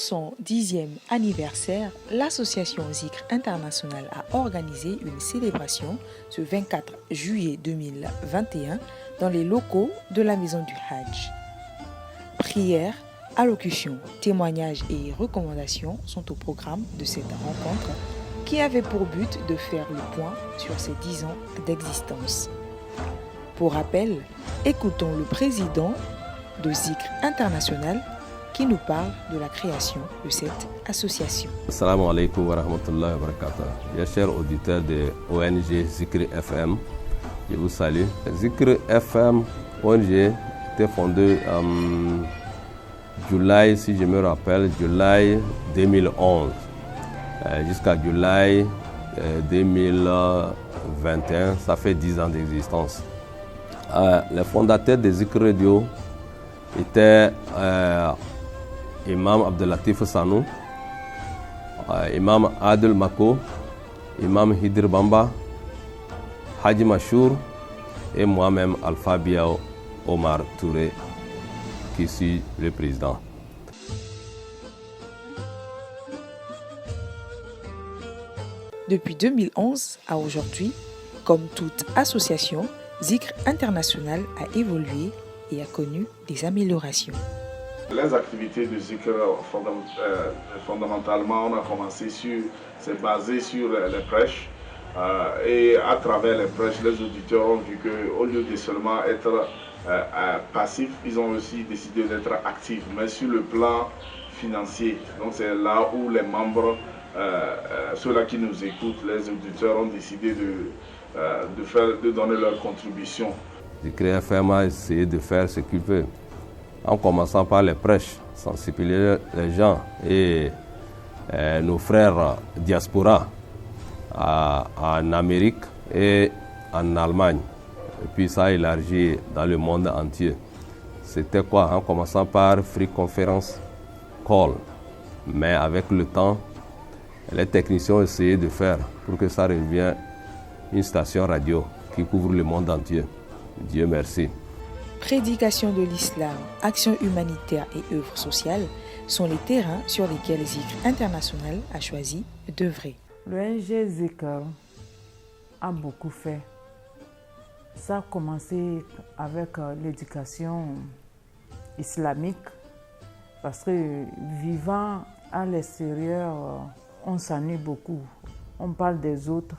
son 10e anniversaire, l'association Zikr International a organisé une célébration ce 24 juillet 2021 dans les locaux de la maison du Hajj. Prières, allocutions, témoignages et recommandations sont au programme de cette rencontre qui avait pour but de faire le point sur ces 10 ans d'existence. Pour rappel, écoutons le président de Zikr International qui nous parle de la création de cette association. Assalamu alaikum wa rahmatullahi wa barakatuh. Bien chers auditeurs de ONG Zikr FM, je vous salue. Zikr FM, ONG, était fondée en juillet, si je me rappelle, juillet 2011 jusqu'à juillet 2021, ça fait 10 ans d'existence. Les fondateurs de Zikr Radio étaient Imam Abdelatif Sanou, Imam Adel Mako, Imam Hidir Bamba, Haji Machour et moi-même Alpha Biao Omar Touré, qui suis le président. Depuis 2011 à aujourd'hui, comme toute association, Zikr International a évolué et a connu des améliorations. Les activités de Zikr, fondamentalement, on a commencé c'est basé sur les prêches. Et à travers les prêches, les auditeurs ont vu qu'au lieu de seulement être passifs, ils ont aussi décidé d'être actifs, mais sur le plan financier. Donc c'est là où les membres, ceux-là qui nous écoutent, les auditeurs ont décidé de donner leur contribution. Zikr FM a essayé de faire ce qu'il veut, en commençant par les prêches, sensibiliser les gens et nos frères diaspora en Amérique et en Allemagne. Et puis ça a élargi dans le monde entier. C'était quoi? En commençant par Free Conference Call. Mais avec le temps, les techniciens ont essayé de faire pour que ça revienne une station radio qui couvre le monde entier. Dieu merci. Prédication de l'islam, action humanitaire et œuvres sociales sont les terrains sur lesquels Zikr International a choisi d'œuvrer. L'ONG Zikr a beaucoup fait. Ça a commencé avec l'éducation islamique parce que vivant à l'extérieur, on s'ennuie beaucoup. On parle des autres.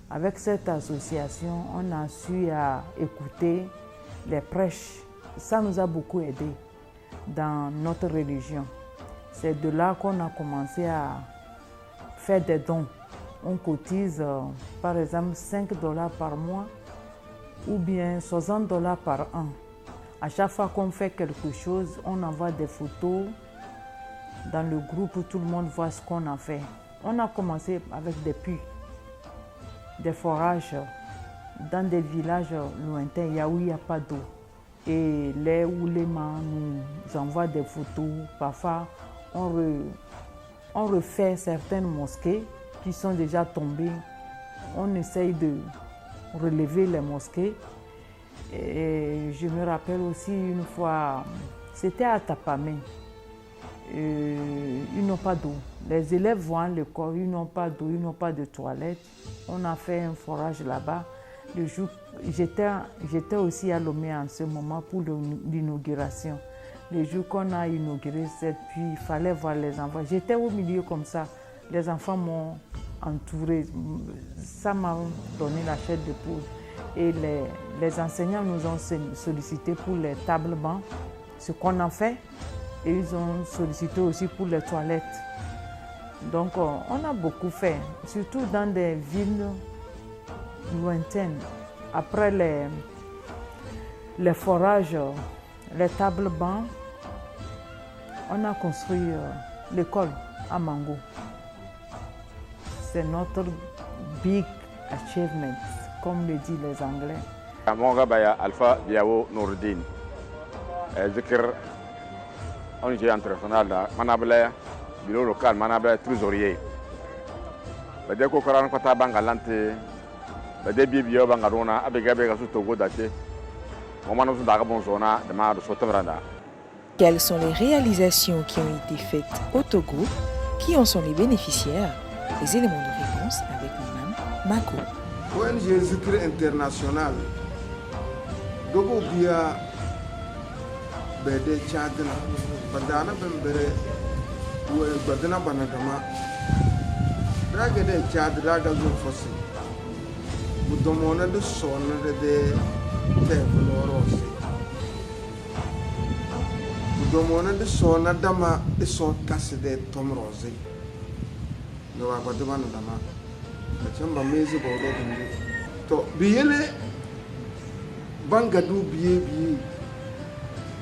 Avec cette association, on a su écouter les prêches. Ça nous a beaucoup aidé dans notre religion. C'est de là qu'on a commencé à faire des dons. On cotise par exemple $5 par mois ou bien $60 par an. À chaque fois qu'on fait quelque chose, on envoie des photos dans le groupe où tout le monde voit ce qu'on a fait. On a commencé avec des puits, des forages dans des villages lointains, où il n'y a pas d'eau. Et les oulémas nous envoient des photos. Parfois, on refait certaines mosquées qui sont déjà tombées. On essaye de relever les mosquées. Et je me rappelle aussi une fois, c'était à Tapamé. Ils n'ont pas d'eau. Les élèves vont à l'école, ils n'ont pas d'eau, ils n'ont pas de toilettes. On a fait un forage là-bas. Le jour, j'étais aussi à Lomé en ce moment pour l'inauguration. Le jour qu'on a inauguré cette puits, il fallait voir les enfants. J'étais au milieu comme ça. Les enfants m'ont entouré. Ça m'a donné la chair de poule. Et les enseignants nous ont sollicité pour les tables bancs, ce qu'on a fait. Et ils ont sollicité aussi pour les toilettes. Donc on a beaucoup fait, surtout dans des villes lointaines. Après les forages, les tables bancs, on a construit l'école à Mango. C'est notre big achievement, comme le disent les Anglais. Mon gars, Alpha Biao Nourdine. Zikr ONG international, Manabla, bureau local, Manabla, trésorier. Dès qu'on a un quota bangalante, dès Bibio Bangarona, avec Gabriel Togo Date, on m'a dit que zona de Mar Sotomranda. Quelles sont les réalisations qui ont été faites au Togo? Qui en sont les bénéficiaires? Les éléments de réponse avec Mme Mako. ONG Zikr International Dogo Bia Bede Chadna Badana Bembere Badana Banagama Dragade Chad Dragazo Fossi Mudomona de Son de Tevoloros Mudomona de Son Adama de Son Casse de Tom Rose No Abadana Dama Chamba mezi bodo dindi to biyele bangadu biye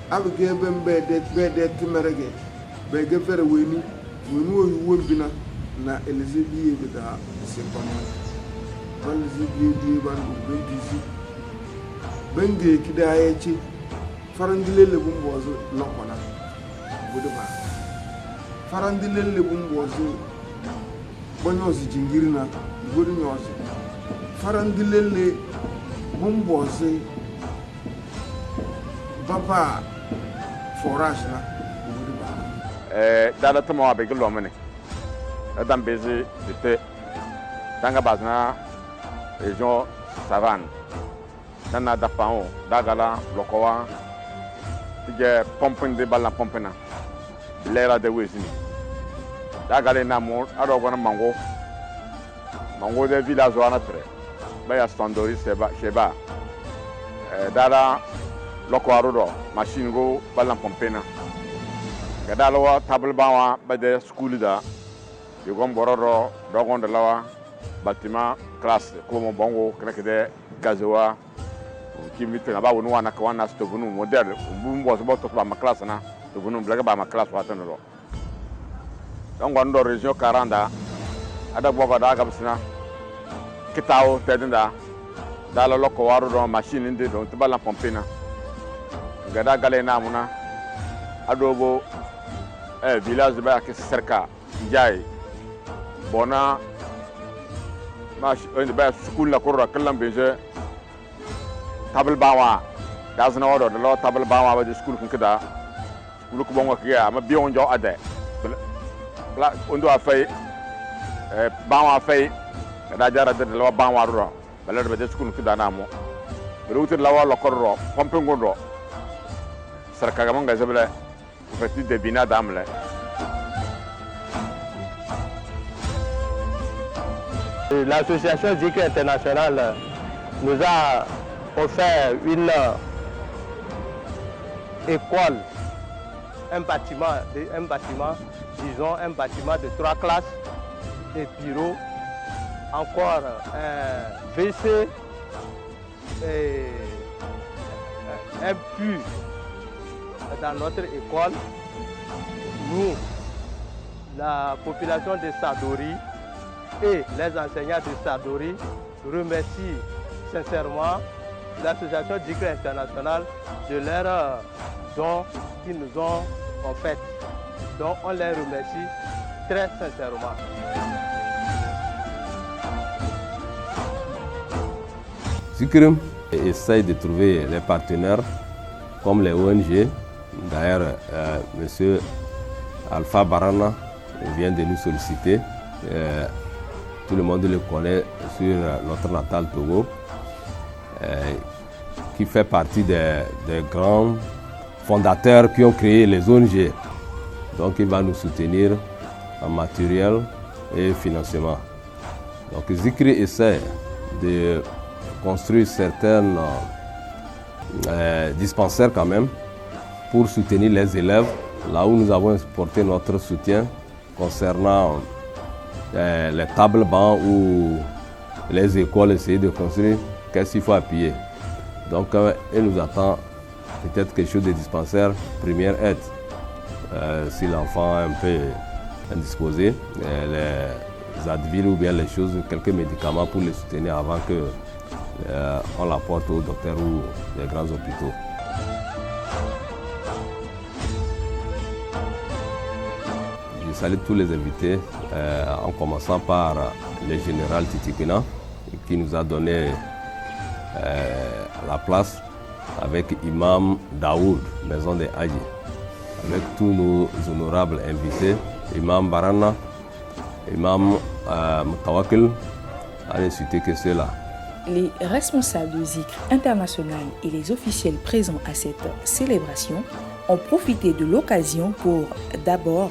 abge bembe timerege bege fere weni oyu wombina na eleze biye bida sepama balzi biye bangu bendisi benge kidaye ci farandilele bumbozo lokona buduma farandilele bumbozo bonyozi jingirina godinyozi farandilele bumboze baba forage na buduma dala tamo abe gelo mene adam bezi de tanga bazna région savane nana da pao dagala lokowa tige pomping de bala pompena lera de wesini dagale na mo ado gona mango de village wana tre baya standori sheba dala loko arudo machine go bala pompena gadala wa table bawa bade school da yogom bororo dogon de lawa bâtiment classe ko mo bongo krekede gazowa ki mitre ba wonu wana ka wana sto bunu model mbumbo so boto ba ma classe na to bunu blaga ba ma classe wata no donc on do région 40 ada bogo da ga bisina kitawo tedinda dala loko waru do machine inde do to bala pompena gada gale na muna adobo village ba ke cerca njay bona mas ba school la korra kallam beje table bawa dazna wado de lo table bawa ba de school kun kida school ko bongo kiya ma bion jo ade bla ondo afay bawa afay da jara de lo bawa ro bala de school kida na mo rewtir la wala korro pompe ngondo sarka ga manga zabla fati de bina damle. L'association Zikr International nous a offert une école, un bâtiment, disons un bâtiment de 3 classes, des bureaux, encore un WC, et un puits dans notre école. Nous, la population de Sadori et les enseignants de Sadori remercient sincèrement l'association Zikr International de leur don qu'ils nous ont fait. Donc on les remercie très sincèrement. Zikr essaye de trouver les partenaires comme les ONG. D'ailleurs, M. Alpha Barana vient de nous solliciter. Tout le monde le connaît sur notre natal Togo, qui fait partie des grands fondateurs qui ont créé les ONG. Donc il va nous soutenir en matériel et financement. Donc Zikr essaie de construire certains dispensaires quand même pour soutenir les élèves, là où nous avons porté notre soutien concernant les tables bancs ou les écoles essayer de construire, qu'est-ce qu'il faut appuyer. Donc il nous attend peut-être quelque chose de dispensaire, première aide, si l'enfant est un peu indisposé, les Advil ou bien les choses, quelques médicaments pour les soutenir avant que on l'apporte au docteur ou les grands hôpitaux. Je salue tous les invités, en commençant par le général Titikina, qui nous a donné la place avec Imam Daoud, maison de Hadji. avec tous nos honorables invités, Imam Barana, Imam Mutawakil, à ne citer que ceux-là. Les responsables du Zikr international et les officiels présents à cette célébration ont profité de l'occasion pour d'abord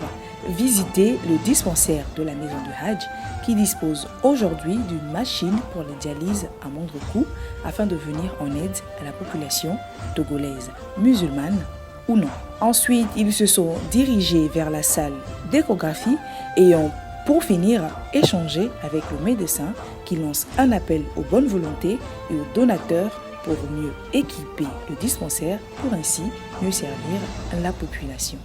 visiter le dispensaire de la maison du Hajj qui dispose aujourd'hui d'une machine pour les dialyses à moindre coût afin de venir en aide à la population togolaise, musulmane ou non. Ensuite, ils se sont dirigés vers la salle d'échographie et ont pour finir échangé avec le médecin qui lance un appel aux bonnes volontés et aux donateurs pour mieux équiper le dispensaire pour ainsi mieux servir la population.